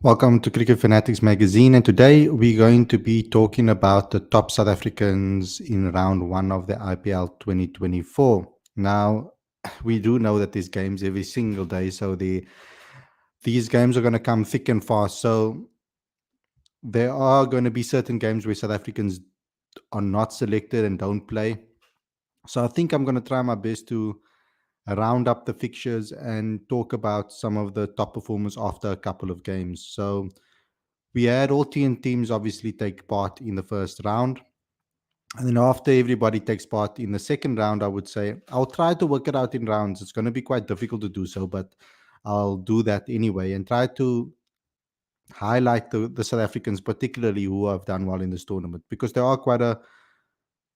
Welcome to Cricket Fanatics magazine, and today we're going to be talking about the top South Africans in round one of the IPL 2024. Now, we do know that there's games every single day, so these games are going to come thick and fast. So, there are going to be certain games where South Africans are not selected and don't play. So, I think I'm going to try my best to round up the fixtures and talk about some of the top performers after a couple of games. So, we had all 10 teams obviously take part in the first round. And then after everybody takes part in the second round, I would say I'll try to work it out in rounds. It's going to be quite difficult to do so, but I'll do that anyway and try to highlight the South Africans, particularly who have done well in this tournament, because there are quite a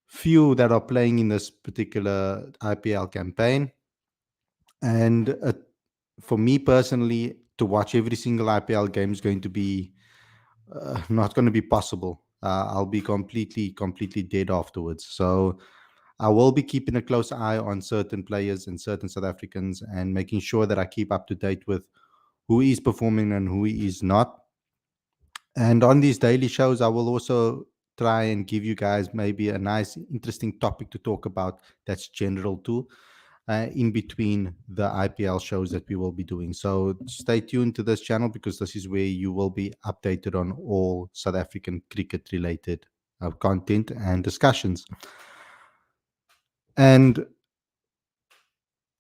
few that are playing in this particular IPL campaign. And for me personally, to watch every single IPL game is going to be not going to be possible. I'll be completely dead afterwards. So I will be keeping a close eye on certain players and certain South Africans and making sure that I keep up to date with who is performing and who is not. And on these daily shows, I will also try and give you guys maybe a nice, interesting topic to talk about that's general too, in between the IPL shows that we will be doing. So stay tuned to this channel because this is where you will be updated on all South African cricket related content and discussions. And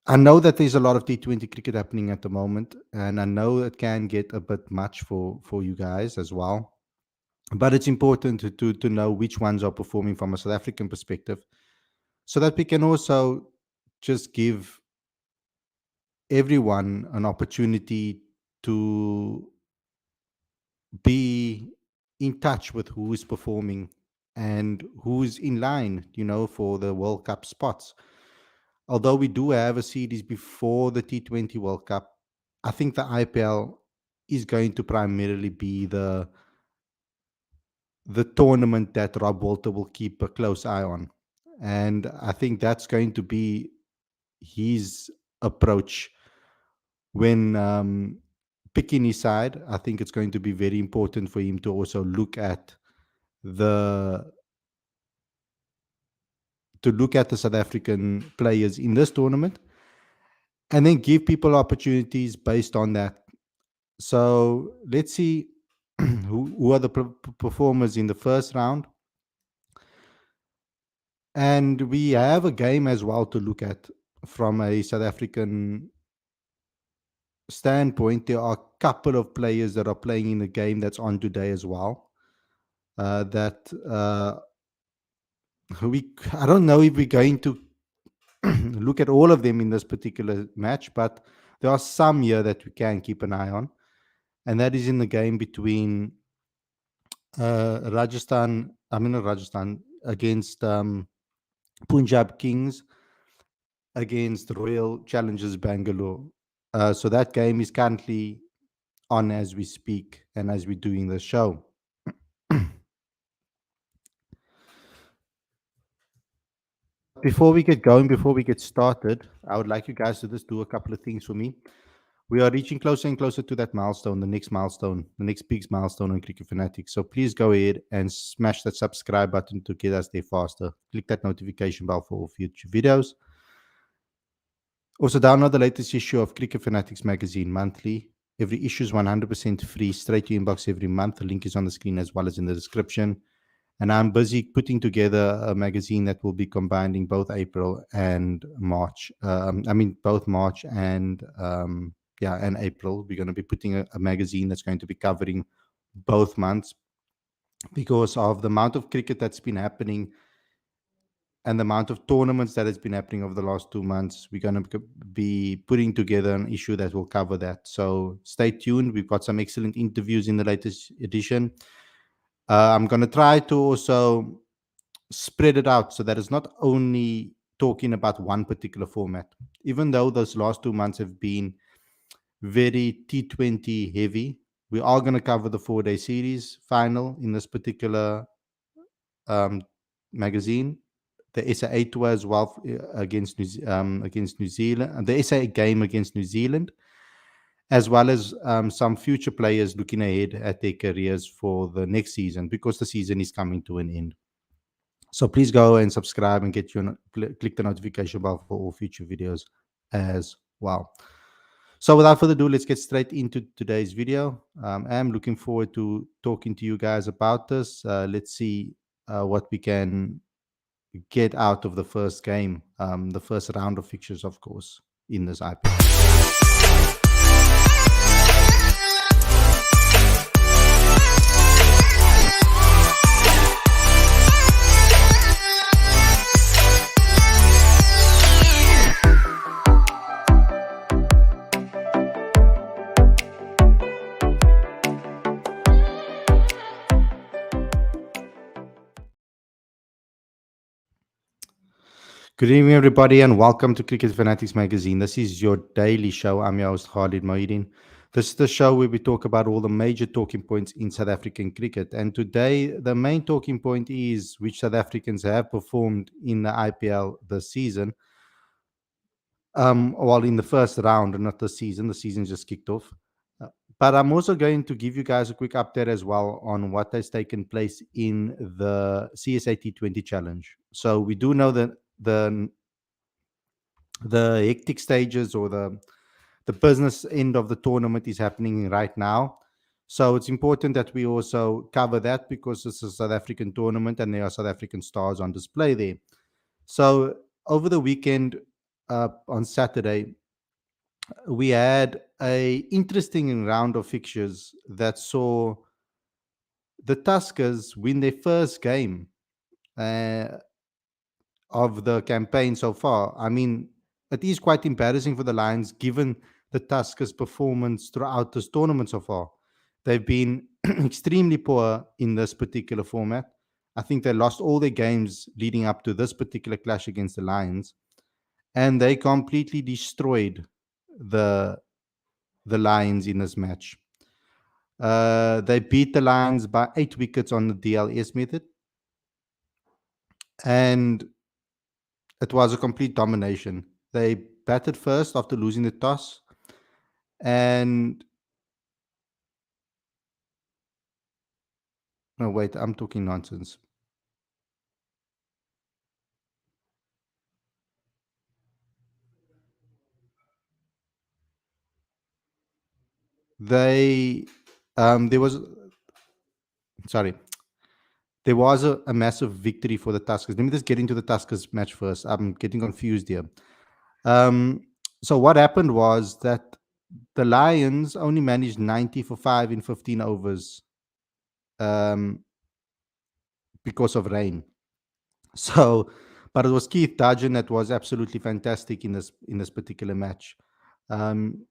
I know that there's a lot of T20 cricket happening at the moment, and I know it can get a bit much for you guys as well. But it's important to know which ones are performing from a South African perspective so that we can also just give everyone an opportunity to be in touch with who is performing and who's in line, for the World Cup spots. Although we do have a series before the T20 World Cup, I think the IPL is going to primarily be the tournament that Rob Walter will keep a close eye on. And I think that's going to be his approach when picking his side. I think it's going to be very important for him to also the look at the South African players in this tournament and then give people opportunities based on that. So let's see who are the performers in the first round. And we have a game as well to look at from a South African standpoint. There are a couple of players that are playing in the game that's on today as well. That I don't know if we're going to look at all of them in this particular match, but there are some here that we can keep an eye on, and that is in the game between not Rajasthan, against Punjab Kings against Royal Challengers Bangalore. So that game is currently on as we speak and as we're doing the show. Before we get going, before we get started, I would like you guys to just do a couple of things for me. We are reaching closer and closer to that milestone, the next big milestone on Cricket Fanatics. So please go ahead and smash that subscribe button to get us there faster. Click that notification bell for all future videos. Also, download the latest issue of Cricket Fanatics magazine monthly. Every issue is 100% free, straight to your inbox every month. The link is on the screen as well as in the description. And I'm busy putting together a magazine that will be combining both April and March. Both March and and April. We're going to be putting a magazine that's going to be covering both months because of the amount of cricket that's been happening and the amount of tournaments that has been happening over the last 2 months. We're going to be putting together an issue that will cover that. So stay tuned. We've got some excellent interviews in the latest edition. I'm going to try to also spread it out so that it's not only talking about one particular format. Even though those last 2 months have been very T20 heavy, we are going to cover the 4-day series final in this particular magazine, the SA tour as well against New Zealand, the SA game against New Zealand, as well as some future players looking ahead at their careers for the next season, because the season is coming to an end. So please go and subscribe and get click the notification bell for all future videos as well. So without further ado, let's get straight into today's video. I'm looking forward to talking to you guys about this. Let's see what we can get out of the first game, the first round of fixtures, of course, in this IPL. Good evening, everybody, and welcome to Cricket Fanatics Magazine. This is your daily show. I'm your host, Khalid Mohideen. This is the show where we talk about all the major talking points in South African cricket. And today, the main talking point is which South Africans have performed in the IPL this season. Well, in the first round, not the season. The season just kicked off. But I'm also going to give you guys a quick update as well on what has taken place in the CSA T20 Challenge. So we do know that the hectic stages or the business end of the tournament is happening right now. So it's important that we also cover that, because it's a South African tournament and there are South African stars on display there. So over the weekend, on Saturday, we had a interesting round of fixtures that saw the Tuskers win their first game uh, of the campaign so far. I mean, it is quite embarrassing for the Lions given the Tuskers' performance throughout this tournament so far. They've been extremely poor in this particular format. I think they lost all their games leading up to this particular clash against the Lions, and they completely destroyed the the Lions in this match. They beat the Lions by 8 wickets on the DLS method, and it was a complete domination. They batted first after losing the toss, and no, wait, I'm talking nonsense. They, there was, sorry, there was a massive victory for the Tuskers. Let me just get into the Tuskers match first. I'm getting confused here. Um, so what happened was that the Lions only managed 90 for 5 in 15 overs um, because of rain. So, but it was Keith Dudgeon that was absolutely fantastic in this particular match. Um,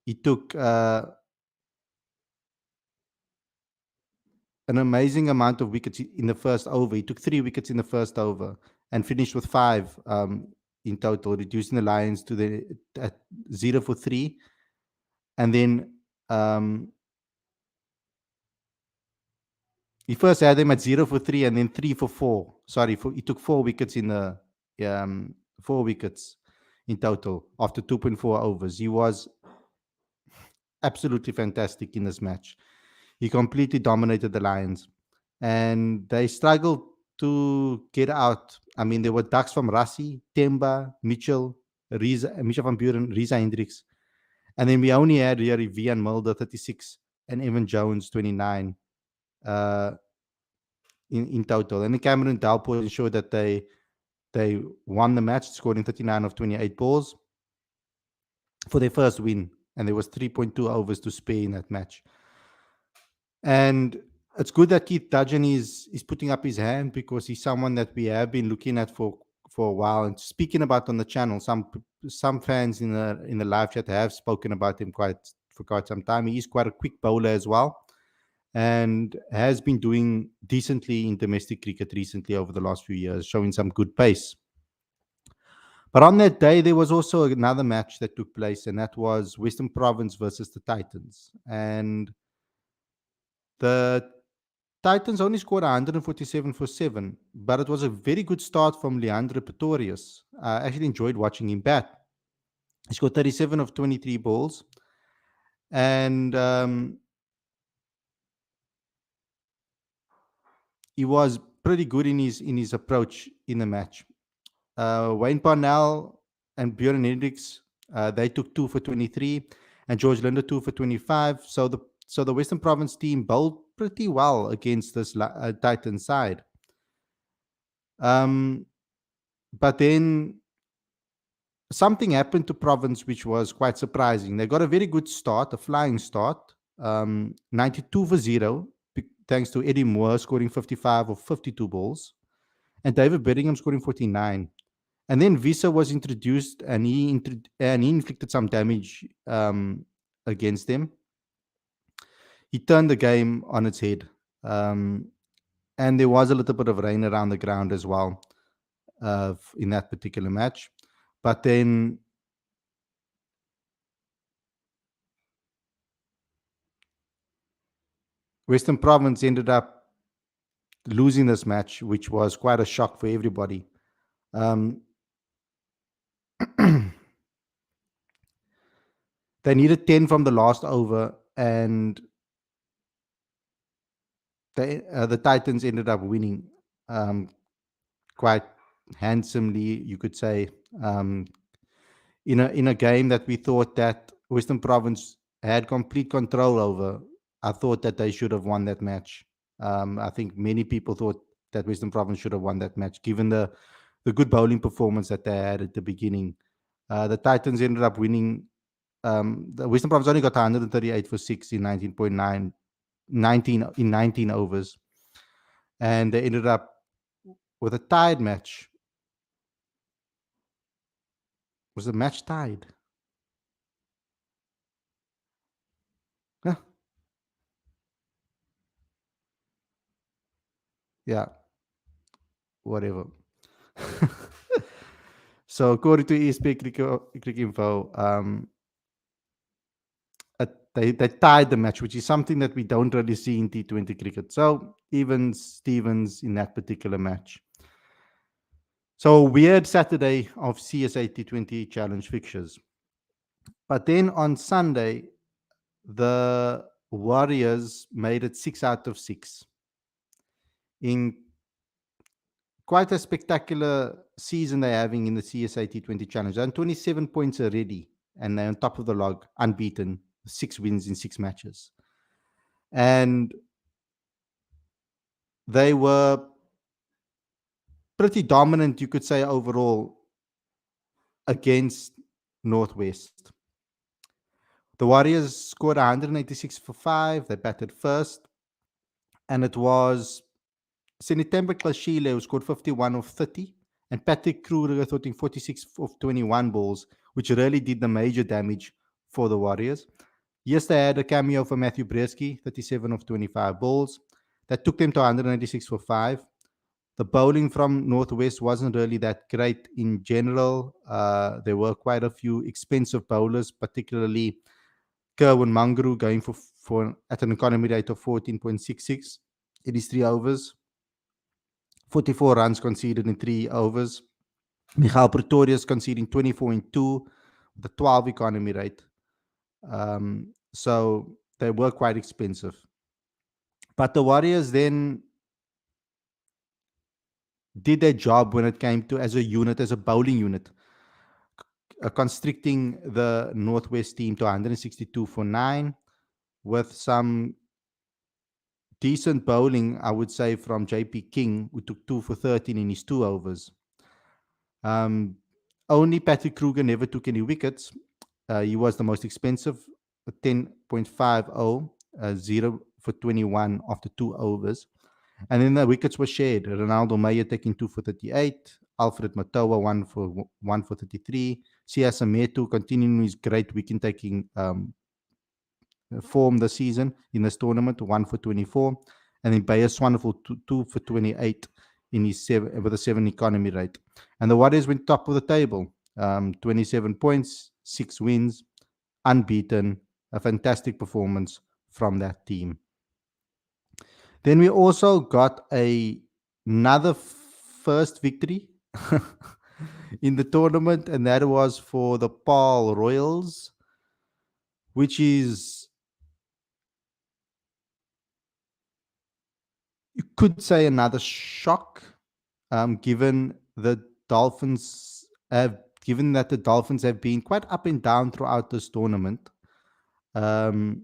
he took an amazing amount of wickets in the first over. He took 3 wickets in the first over and finished with 5 in total, reducing the Lions to the at 0 for 3. And then he first had them at 0 for 3 and then 3 for 4. Sorry, he took 4 wickets in the 4 wickets in total after 2.4 overs. He was absolutely fantastic in this match. He completely dominated the Lions, and they struggled to get out. I mean, there were ducks from Rassie, Temba, Mitchell, Mitchell van Buren, Risa Hendricks, and then we only had here Vian Mulder 36 and Evan Jones 29 uh, in total. And then Cameron Dalport ensured that they won the match, scoring 39 of 28 balls for their first win, and there was 3.2 overs to spare in that match. And it's good that Keith Dudgeon is putting up his hand, because he's someone that we have been looking at for a while and speaking about on the channel. Some fans in the live chat have spoken about him for quite some time. He is quite a quick bowler as well, and has been doing decently in domestic cricket recently over the last few years, showing some good pace. But on that day, there was also another match that took place, and that was Western Province versus the Titans. And the Titans only scored 147 for 7, but it was a very good start from Leandro Pretorius. I actually enjoyed watching him bat. He scored 37 of 23 balls, and he was pretty good in his approach in the match. Wayne Parnell and Bjorn Hendricks, they took 2 for 23, and George Linder 2 for 25. So the Western Province team bowled pretty well against this Titan side. Um, but then something happened to Province which was quite surprising. They got a very good start, a flying start, 92 for 0, thanks to Eddie Moore scoring 55 or 52 balls, and David Bedingham scoring 49. And then Visa was introduced, and he inflicted some damage against them. He turned the game on its head, um, and there was a little bit of rain around the ground as well in that particular match. But then Western Province ended up losing this match, which was quite a shock for everybody. Um, they needed 10 from the last over, and the Titans ended up winning um, quite handsomely, you could say, um, in a game that we thought that Western Province had complete control over. I thought that they should have won that match. I think many people thought that Western Province should have won that match, given the good bowling performance that they had at the beginning. The Titans ended up winning. The Western Province only got 138 for 6 in 19 overs, and they ended up with a tied match. Was the match tied? Huh, yeah, whatever. So according to ESPN Cricket Info, they tied the match, which is something that we don't really see in T20 cricket. So even Stevens in that particular match. So weird Saturday of CSA T20 Challenge fixtures. But then on Sunday, the Warriors made it 6 out of 6 in quite a spectacular season they're having in the CSA T20 Challenge. They're on 27 points already, and they're on top of the log, unbeaten, 6 wins in 6 matches. And they were pretty dominant, you could say, overall against Northwest. The Warriors scored 186 for 5. They batted first. And it was Sinitembe Klashile who scored 51 of 30. And Patrick Kruger throwing 46 of 21 balls, which really did the major damage for the Warriors. Yes, they had a cameo for Matthew Bresky, 37 of 25 balls. That took them to 196 for 5. The bowling from Northwest wasn't really that great in general. There were quite a few expensive bowlers, particularly Kerwin Mangru going for at an economy rate of 14.66 in his 3 overs. 44 runs conceded in 3 overs. Michael Pretorius conceding 24 in 2 with a 12 economy rate. So they were quite expensive. But the Warriors then did their job when it came to, as a unit, as a bowling unit, constricting the Northwest team to 162 for 9 with some decent bowling, I would say, from JP King, who took 2 for 13 in his 2 overs. Only Patrick Kruger never took any wickets. He was the most expensive, 10.50, 0 for 21 after 2 overs. And then the wickets were shared. Ronaldo Meyer taking 2 for 38, Alfred Matoa 1 for 33, Siasa Metu continuing his great wicket taking form this season in this tournament, 1 for 24, and then Bayer Swanepoel 2 for 28 in his 7 with a 7 economy rate. And the Warriors went top of the table, 27 points, 6 wins, unbeaten, a fantastic performance from that team. Then we also got another first victory in the tournament, and that was for the Paarl Royals, which is could say another shock, given the Dolphins have given that the Dolphins have been quite up and down throughout this tournament. Um,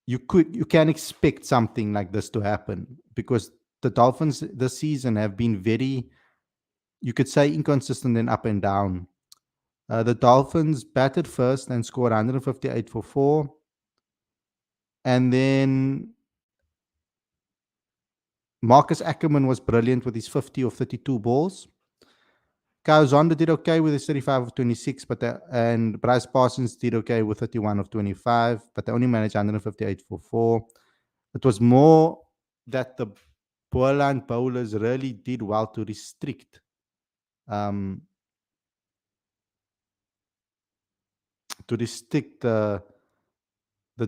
you can expect something like this to happen because the Dolphins this season have been very, you could say, inconsistent and up and down. The Dolphins batted first and scored 158 for 4. And then Marcus Ackerman was brilliant with his 50 of 32 balls. Kyle Zonda did okay with his 35 of 26, and Bryce Parsons did okay with 31 of 25, but they only managed 158 for 4. It was more that the Boland bowlers really did well to restrict um, the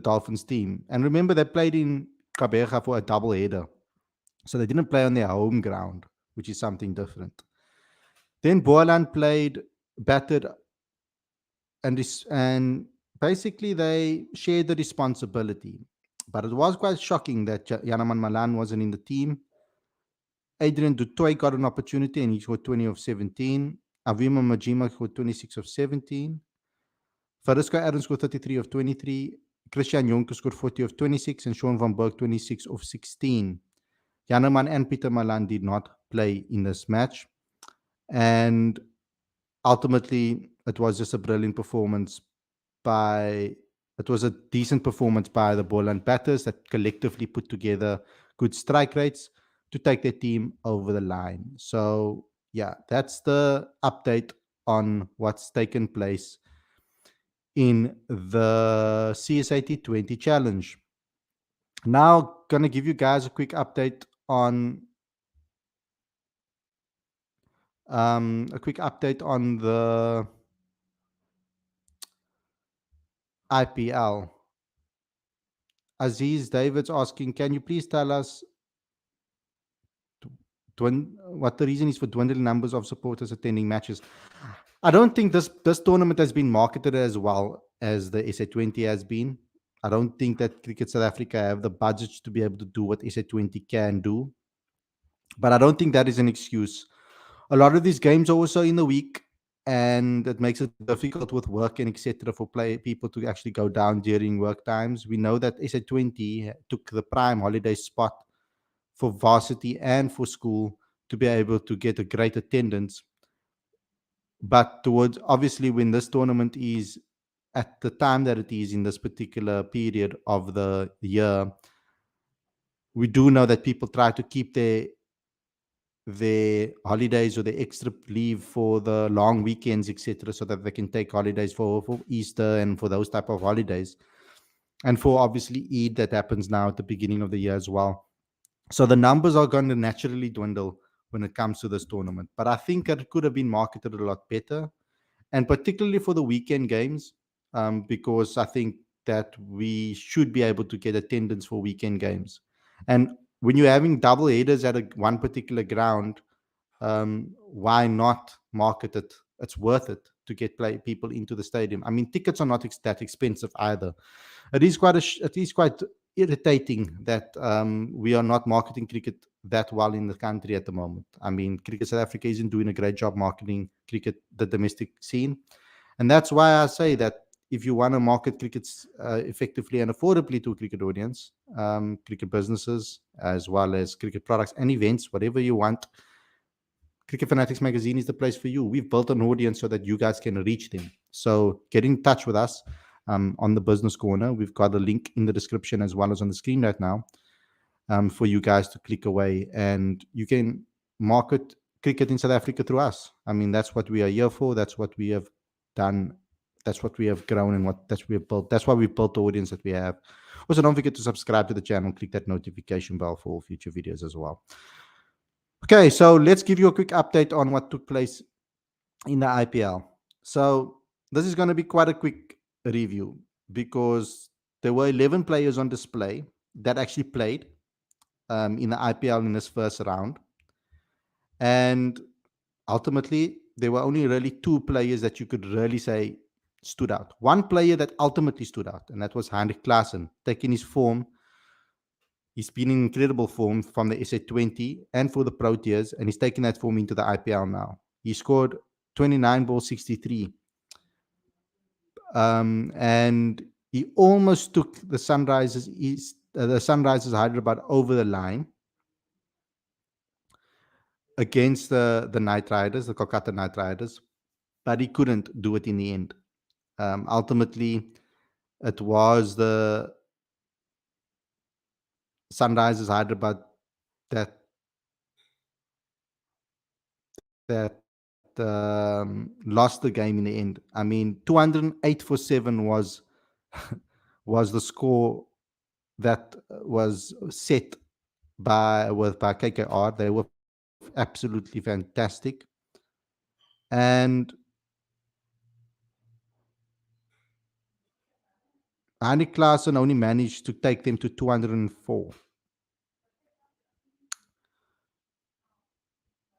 Dolphins team. And remember, they played in Kabeja for a double header. So they didn't play on their home ground, which is something different. Then Boland batted, and basically they shared the responsibility. But it was quite shocking that Yanaman Malan wasn't in the team. Adrian Dutoy got an opportunity and he scored 20 of 17. Avima Majima scored 26 of 17. Farisco Adams scored 33 of 23. Christian Jonker scored 40 of 26 and Sean van Berg 26 of 16. Janeman and Peter Malan did not play in this match. And ultimately, it was just a brilliant performance it was a decent performance by the Boland batters that collectively put together good strike rates to take their team over the line. So, yeah, that's the update on what's taken place in the CSA T20 Challenge. Now, going to give you guys a quick update on the IPL. Aziz David's asking, can you please tell us what the reason is for dwindling numbers of supporters attending matches? I don't think this tournament has been marketed as well as the SA20 has been. I don't think that Cricket South Africa have the budget to be able to do what SA20 can do. But I don't think that is an excuse. A lot of these games are also in the week, and it makes it difficult with work and etc. for people to actually go down during work times. We know that SA20 took the prime holiday spot for varsity and for school to be able to get a great attendance. But towards, obviously, when this tournament is at the time that it is in this particular period of the year, we do know that people try to keep their holidays or their extra leave for the long weekends, etc., so that they can take holidays for Easter and for those type of holidays, and for obviously Eid that happens now at the beginning of the year as well. So the numbers are going to naturally dwindle when it comes to this tournament. But I think that it could have been marketed a lot better, and particularly for the weekend games, because I think that we should be able to get attendance for weekend games. And when you're having double headers at one particular ground, why not market it? It's worth it to get people into the stadium. I mean, tickets are not that expensive either. It is quite irritating that we are not marketing cricket that well in the country at the moment. I mean, Cricket South Africa isn't doing a great job marketing cricket, the domestic scene. And that's why I say that if you want to market cricket effectively and affordably to a cricket audience, cricket businesses, as well as cricket products and events, whatever you want, Cricket Fanatics Magazine is the place for you. We've built an audience so that you guys can reach them. So get in touch with us on the Business Corner. We've got a link in the description as well as on the screen right now for you guys to click away, and you can market cricket in South Africa through us. I mean, that's what we are here for. That's what we have done. That's what we have grown and that's what we have built. That's why we built the audience that we have. Also, don't forget to subscribe to the channel, click that notification bell for all future videos as well. Okay, so let's give you a quick update on what took place in the IPL. So this is going to be quite a quick review because there were 11 players on display that actually played in the IPL in this first round. And ultimately, there were only really two players that you could really say stood out. One player that ultimately stood out, and that was Heinrich Klaasen, taking his form He's been in incredible form from the SA20 and for the Proteas, and he's taken that form into the IPL now. He scored 29 balls, 63. And he almost took the Sunrisers Hyderabad over the line against the Knight Riders, the Kolkata Knight Riders, but he couldn't do it in the end. Ultimately, it was the Sunrisers Hyderabad that that lost the game in the end. I mean, 208 for 7 was the score that was set by KKR. They were absolutely fantastic, and Andy Klaassen only managed to take them to 204.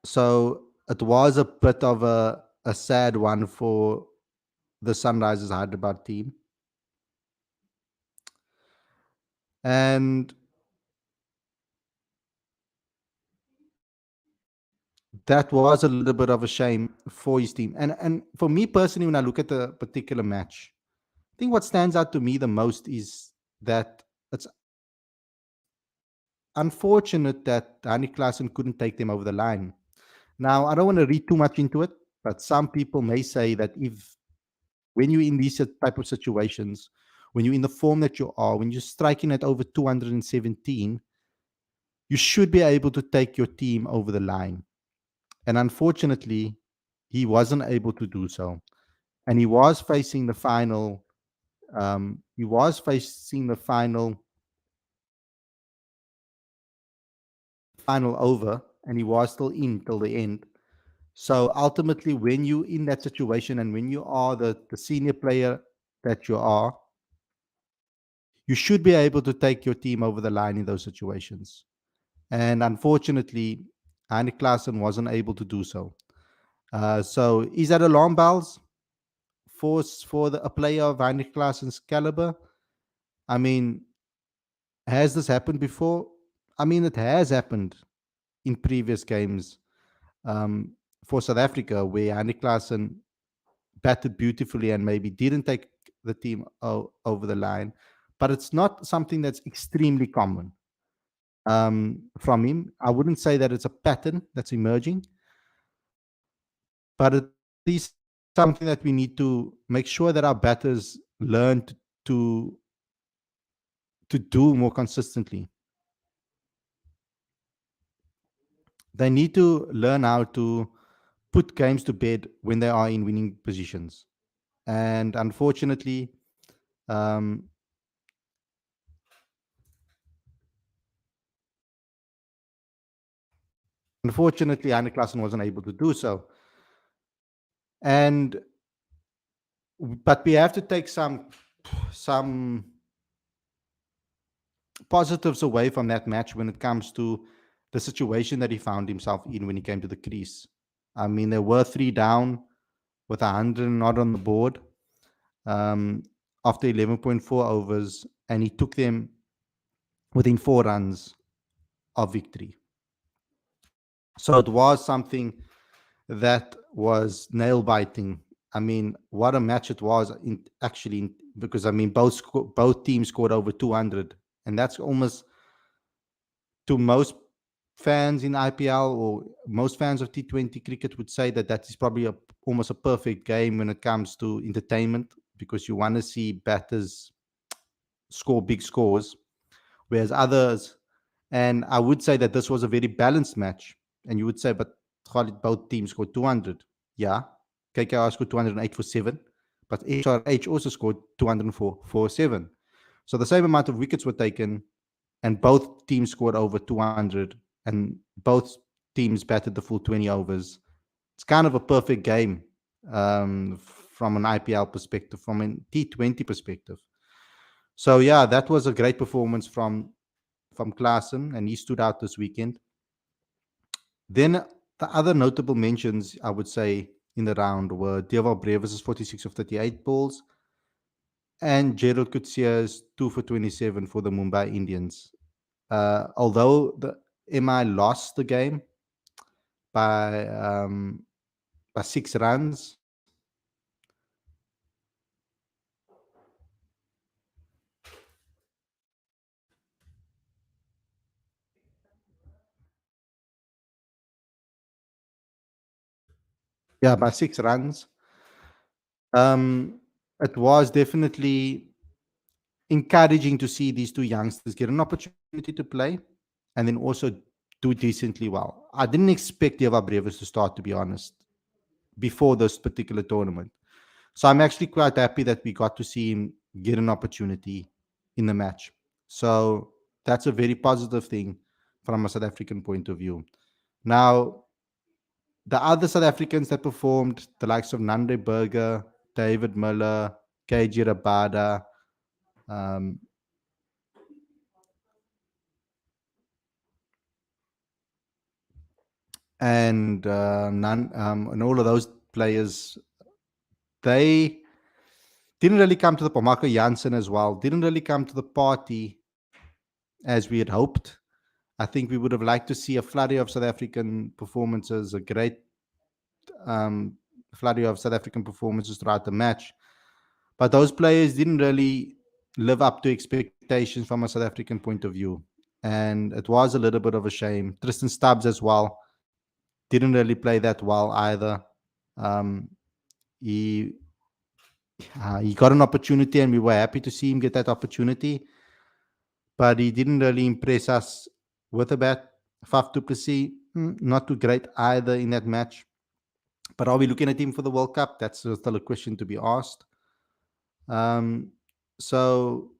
So it was a bit of a sad one for the Sunrisers Hyderabad team. And that was a little bit of a shame for his team. And for me personally, when I look at the particular match, I think what stands out to me the most is that it's unfortunate that Danny Klaassen couldn't take them over the line. Now, I don't want to read too much into it, but some people may say that if when you're in these type of situations, when you're in the form that you are, when you're striking at over 217, you should be able to take your team over the line. And unfortunately, he wasn't able to do so. And he was facing the final. He was facing the final over, and he was still in till the end. So ultimately, when you're in that situation and when you are the senior player that you are, you should be able to take your team over the line in those situations. And unfortunately, Heinrich Klaassen wasn't able to do so. So is that alarm bells for a player of Heinrich Klaassen's caliber? I mean, has this happened before? I mean, it has happened in previous games um, for South Africa where Heinrich Klaassen batted beautifully and maybe didn't take the team over the line. But it's not something that's extremely common from him. I wouldn't say that it's a pattern that's emerging, but it is something that we need to make sure that our batters learn to to do more consistently. They need to learn how to put games to bed when they are in winning positions. And um, unfortunately, Heinrich Klaassen wasn't able to do so. And but we have to take some positives away from that match when it comes to the situation that he found himself in when he came to the crease. I mean, there were 3 down with 100 not on the board um, after 11.4 overs, and he took them within 4 runs of victory. So it was something that was nail biting. I mean, what a match it was because I mean both teams scored over 200, and that's almost to most fans in IPL or most fans of T20 cricket would say that that is probably almost a perfect game when it comes to entertainment because you want to see batters score big scores, whereas others, and I would say that this was a very balanced match. And you would say, but Khalid, both teams scored 200. Yeah, KKR scored 208 for 7, but HRH also scored 204 for 7. So the same amount of wickets were taken, and both teams scored over 200, and both teams batted the full 20 overs. It's kind of a perfect game from an IPL perspective, from a T20 perspective. So yeah, that was a great performance from Klaassen, and he stood out this weekend. Then the other notable mentions, I would say, in the round were Deval Brevis' 46 of 38 balls and Gerald Coetzee's 2 for 27 for the Mumbai Indians. Although the MI lost the game by um, by 6 runs, yeah, by 6 runs. Um, it was definitely encouraging to see these two youngsters get an opportunity to play and then also do decently well. I didn't expect Eva Brevis to start, to be honest, before this particular tournament. So I'm actually quite happy that we got to see him get an opportunity in the match. So that's a very positive thing from a South African point of view. Now, the other South Africans that performed, the likes of Nande Berger, David Miller, KG Rabada, um, and all of those players, they didn't really come to the Marco Janssen as well, didn't really come to the party as we had hoped. I think we would have liked to see a flurry of South African performances, a great um, flurry of South African performances throughout the match. But those players didn't really live up to expectations from a South African point of view. And it was a little bit of a shame. Tristan Stubbs as well didn't really play that well either. Um, he he got an opportunity, and we were happy to see him get that opportunity, but he didn't really impress us with a bat. Faf du Plessis, not too great either in that match. But are we looking at him for the World Cup? That's still a question to be asked. Um, so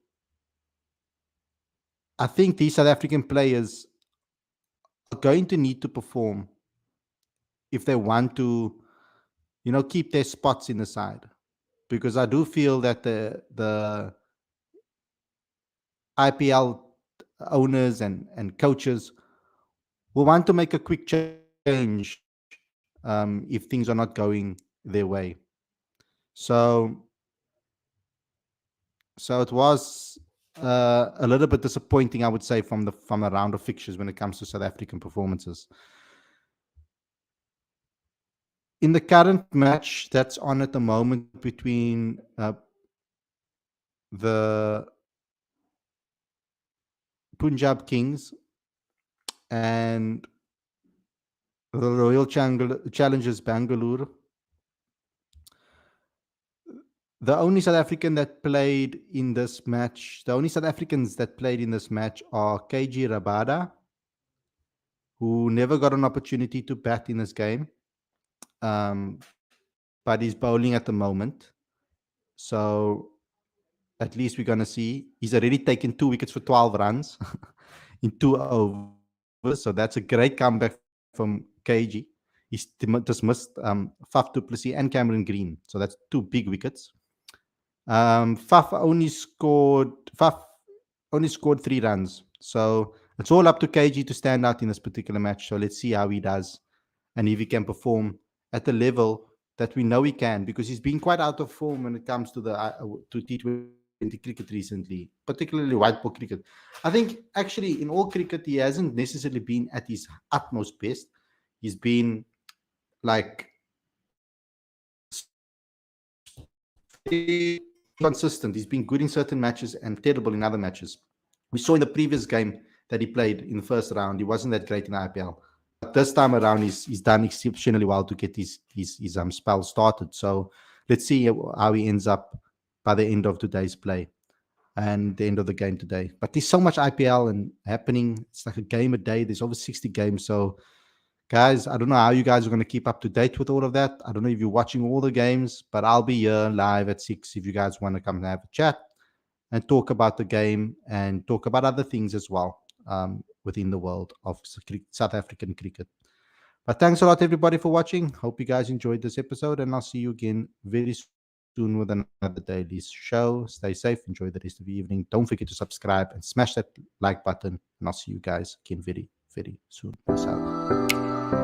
I think these South African players are going to need to perform if they want to, keep their spots in the side. Because I do feel that the IPL owners and coaches will want to make a quick change if things are not going their way. So, so it was a little bit disappointing, I would say, from a round of fixtures when it comes to South African performances. In the current match that's on at the moment between the Punjab Kings and the Royal Challengers Bangalore, the only South African that played in this match, the only South Africans that played in this match are KG Rabada, who never got an opportunity to bat in this game, but he's bowling at the moment. So at least we're going to see. He's already taken 2 wickets for 12 runs in 2 overs. So that's a great comeback from KG. He's dismissed Faf du Plessis and Cameron Green. So that's 2 big wickets. Faf only scored 3 runs. So it's all up to KG to stand out in this particular match. So let's see how he does and if he can perform at the level that we know he can, because he's been quite out of form when it comes to to T20 cricket recently, particularly white ball cricket. I think actually in all cricket he hasn't necessarily been at his utmost best. He's been like very consistent. He's been good in certain matches and terrible in other matches. We saw in the previous game that he played in the first round, he wasn't that great in the IPL. But this time around, he's done exceptionally well to get his spell started. So let's see how he ends up by the end of today's play and the end of the game today. But there's so much IPL and happening. It's like a game a day. There's over 60 games. So guys, I don't know how you guys are going to keep up to date with all of that. I don't know if you're watching all the games, but I'll be here live at 6 if you guys want to come and have a chat and talk about the game and talk about other things as well within the world of South African cricket. But thanks a lot, everybody, for watching. Hope you guys enjoyed this episode, and I'll see you again very soon with another daily show. Stay safe. Enjoy the rest of the evening. Don't forget to subscribe and smash that like button, and I'll see you guys again very, very soon. Peace out.